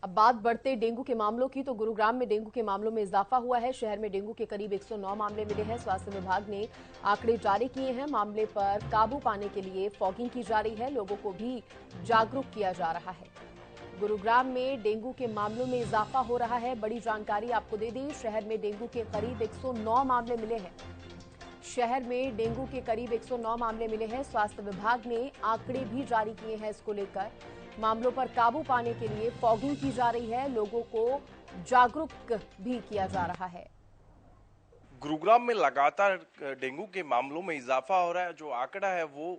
अब बात बढ़ते डेंगू के मामलों की तो गुरुग्राम में डेंगू के मामलों में इजाफा हुआ है। शहर में डेंगू के करीब 109 मामले मिले हैं। स्वास्थ्य विभाग ने आंकड़े जारी किए हैं। मामले पर काबू पाने के लिए फॉगिंग की जा रही है। लोगों को भी जागरूक किया जा रहा है। गुरुग्राम में डेंगू के मामलों में इजाफा हो रहा है। बड़ी जानकारी आपको दे दी, शहर में डेंगू के करीब 109 मामले मिले हैं। शहर में डेंगू के करीब 109 मामले मिले हैं। स्वास्थ्य विभाग ने आंकड़े भी जारी किए हैं। इसको लेकर मामलों पर काबू पाने के लिए फॉगिंग की जा रही है। लोगों को जागरूक भी किया जा रहा है। गुरुग्राम में लगातार डेंगू के मामलों में इजाफा हो रहा है। जो आंकड़ा है वो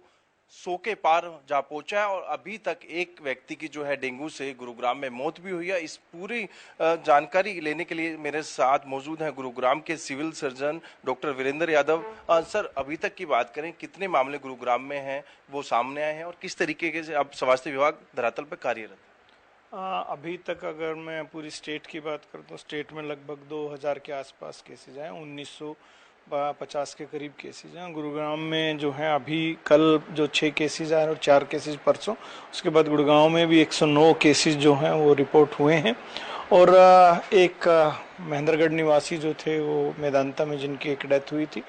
100 के पार जा पहुंचा है और अभी तक एक व्यक्ति की जो है डेंगू से गुरुग्राम में मौत भी हुई है। इस पूरी जानकारी लेने के लिए मेरे साथ मौजूद हैं गुरुग्राम के civil surgeon doctor Virendra Yadav. Sir, अभी तक की बात करें, कितने मामले गुरुग्राम में हैं, वो सामने आए हैं और किस तरीके से अब स्वास्थ्य विभाग धरातल पर कार्यरत है? अभी तक अगर मैं पूरी स्टेट की बात करूँ तो स्टेट में लगभग 2000 के आसपास केसेज हैं। 1950 के करीब केसेज हैं। गुरुग्राम में जो है अभी कल जो 6 केसेज आए और 4 केसेज परसों, उसके बाद गुड़गांव में भी 109 केसेज जो हैं वो रिपोर्ट हुए हैं। और एक महेंद्रगढ़ निवासी जो थे वो मेदांता में जिनकी एक डेथ हुई थी।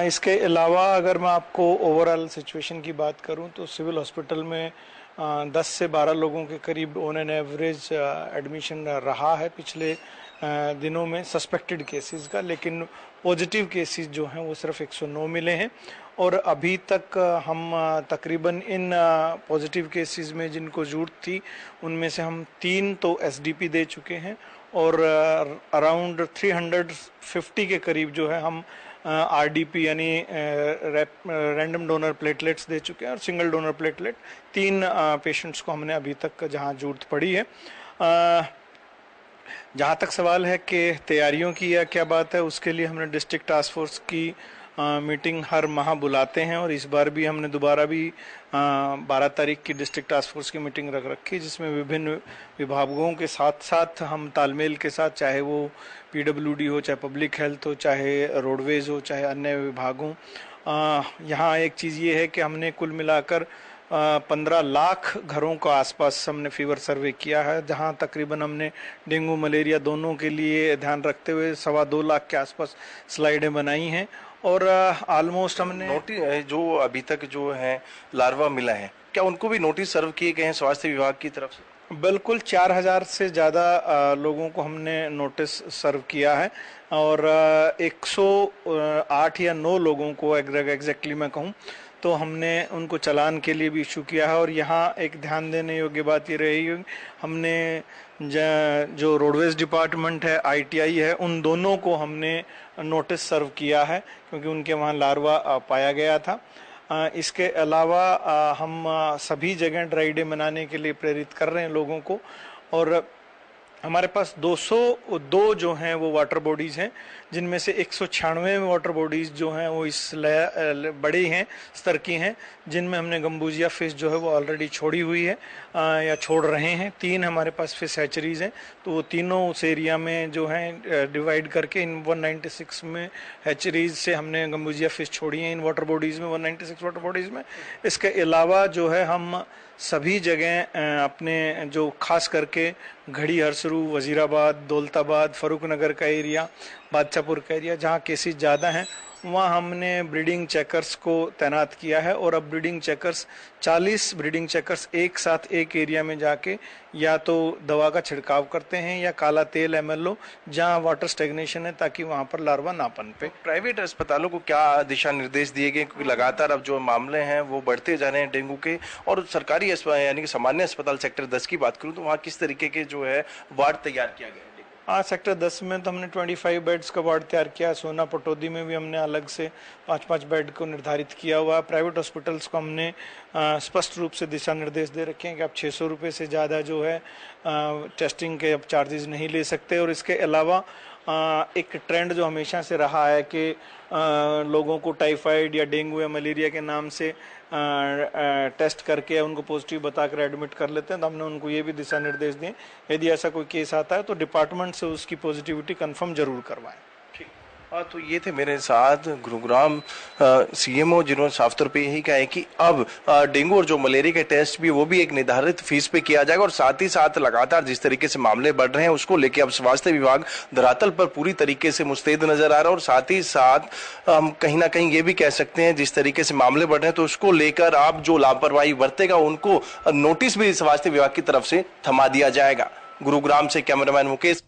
इसके अलावा अगर मैं आपको ओवरऑल सिचुएशन की बात करूं तो सिविल हॉस्पिटल में 10 से 12 लोगों के करीब ऑन एन एवरेज एडमिशन रहा है पिछले दिनों में सस्पेक्टेड केसेस का, लेकिन पॉजिटिव केसेस जो हैं वो सिर्फ 109 मिले हैं। और अभी तक हम तकरीबन इन पॉजिटिव केसेस में जिनको जरूरत थी उनमें से हम 3 तो एसडीपी दे चुके हैं और अराउंड 350 के करीब जो है हम आरडीपी यानी रैंडम डोनर प्लेटलेट्स दे चुके हैं और सिंगल डोनर प्लेटलेट 3 पेशेंट्स को हमने अभी तक जहां जरूरत पड़ी है। जहां तक सवाल है कि तैयारियों की या क्या बात है, उसके लिए हमने डिस्ट्रिक्ट टास्क फोर्स की मीटिंग हर माह बुलाते हैं और इस बार भी हमने दोबारा भी 12 तारीख की डिस्ट्रिक्ट टास्क फोर्स की मीटिंग रख रखी, जिसमें विभिन्न विभागों के साथ साथ हम तालमेल के साथ, चाहे वो पीडब्ल्यूडी हो, चाहे पब्लिक हेल्थ हो, चाहे रोडवेज हो, चाहे अन्य विभागों, यहाँ एक चीज़ ये है कि हमने कुल मिलाकर 15 लाख घरों का आसपास हमने फीवर सर्वे किया है, जहां तकरीबन हमने डेंगू मलेरिया दोनों के लिए ध्यान रखते हुए 2.25 लाख के आसपास स्लाइडें बनाई हैं। और ऑलमोस्ट हमने नोटिस जो अभी तक जो है लार्वा मिला है, क्या उनको भी नोटिस सर्व किए गए हैं स्वास्थ्य विभाग की तरफ से? बिल्कुल 4000 से ज़्यादा लोगों को हमने नोटिस सर्व किया है और 108 या 9 लोगों को एग्जैक्टली मैं कहूँ तो हमने उनको चालान के लिए भी इशू किया है। और यहाँ एक ध्यान देने योग्य बात ये रही, हमने जो रोडवेज डिपार्टमेंट है, आईटीआई है, उन दोनों को हमने नोटिस सर्व किया है क्योंकि उनके वहाँ लार्वा पाया गया था। इसके अलावा हम सभी जगह ड्राई डे मनाने के लिए प्रेरित कर रहे हैं लोगों को। और हमारे पास 202 जो हैं वो वाटर बॉडीज हैं, जिनमें से 196 वाटर बॉडीज जो हैं वो इस बड़ी हैं, स्तर की हैं, जिनमें हमने गंबूजिया फिश जो है वो ऑलरेडी छोड़ी हुई है या छोड़ रहे हैं। 3 हमारे पास फिश हैचरीज हैं, तो वो तीनों उस एरिया में जो हैं डिवाइड करके इन 196 में हैचरीज से हमने गंबूजिया फिश छोड़ी हैं इन वाटर बॉडीज में, 196 वाटर बॉडीज में। इसके अलावा जो है हम सभी जगह अपने जो खास करके घड़ी, हरसरू, वजीराबाद, दौलताबाद, फरूखनगर का एरिया, बादशाहपुर का एरिया, जहाँ केसेस ज़्यादा हैं, वहाँ हमने ब्रीडिंग चेकर्स को तैनात किया है। और अब ब्रीडिंग चेकर्स 40 ब्रीडिंग चेकर्स एक साथ एक एरिया में जाके या तो दवा का छिड़काव करते हैं या काला तेल एमएलओ जहाँ वाटर स्टेग्नेशन है, ताकि वहाँ पर लार्वा ना पनपे। प्राइवेट अस्पतालों को क्या दिशा निर्देश दिए गए, क्योंकि लगातार अब जो मामले हैं वो बढ़ते जा रहे हैं डेंगू के, और सरकारी यानी कि सामान्य अस्पताल सेक्टर 10 की बात करूँ तो वहाँ किस तरीके के जो है वार्ड तैयार किया गया है? हाँ, सेक्टर 10 में तो हमने 25 बेड्स का वार्ड तैयार किया। सोना पटौदी में भी हमने अलग से 5-5 बेड को निर्धारित किया हुआ। प्राइवेट हॉस्पिटल्स को हमने स्पष्ट रूप से दिशा निर्देश दे रखे हैं कि आप 600 रुपये से ज़्यादा जो है टेस्टिंग के अब चार्जेस नहीं ले सकते। और इसके अलावा एक ट्रेंड जो हमेशा से रहा है कि लोगों को टाइफाइड या डेंगू या मलेरिया के नाम से टेस्ट करके उनको पॉजिटिव बताकर एडमिट कर लेते हैं, तो हमने उनको ये भी दिशा निर्देश दिए, यदि ऐसा कोई केस आता है तो डिपार्टमेंट से उसकी पॉजिटिविटी कंफर्म जरूर करवाएं। ठीक। तो ये थे मेरे साथ गुरुग्राम सीएमओ, जिन्होंने साफ तौर पे यही कहा है कि अब डेंगू और जो मलेरिया के टेस्ट भी वो भी एक निर्धारित फीस पे किया जाएगा, और साथ ही साथ लगातार जिस तरीके से मामले बढ़ रहे हैं उसको लेके अब स्वास्थ्य विभाग धरातल पर पूरी तरीके से मुस्तैद नजर आ रहा है। और साथ ही साथ हम कहीं ना कहीं ये भी कह सकते हैं जिस तरीके से मामले बढ़ रहे हैं तो उसको लेकर आप जो लापरवाही बरतेगा उनको नोटिस भी स्वास्थ्य विभाग की तरफ से थमा दिया जाएगा। गुरुग्राम से कैमरामैन मुकेश।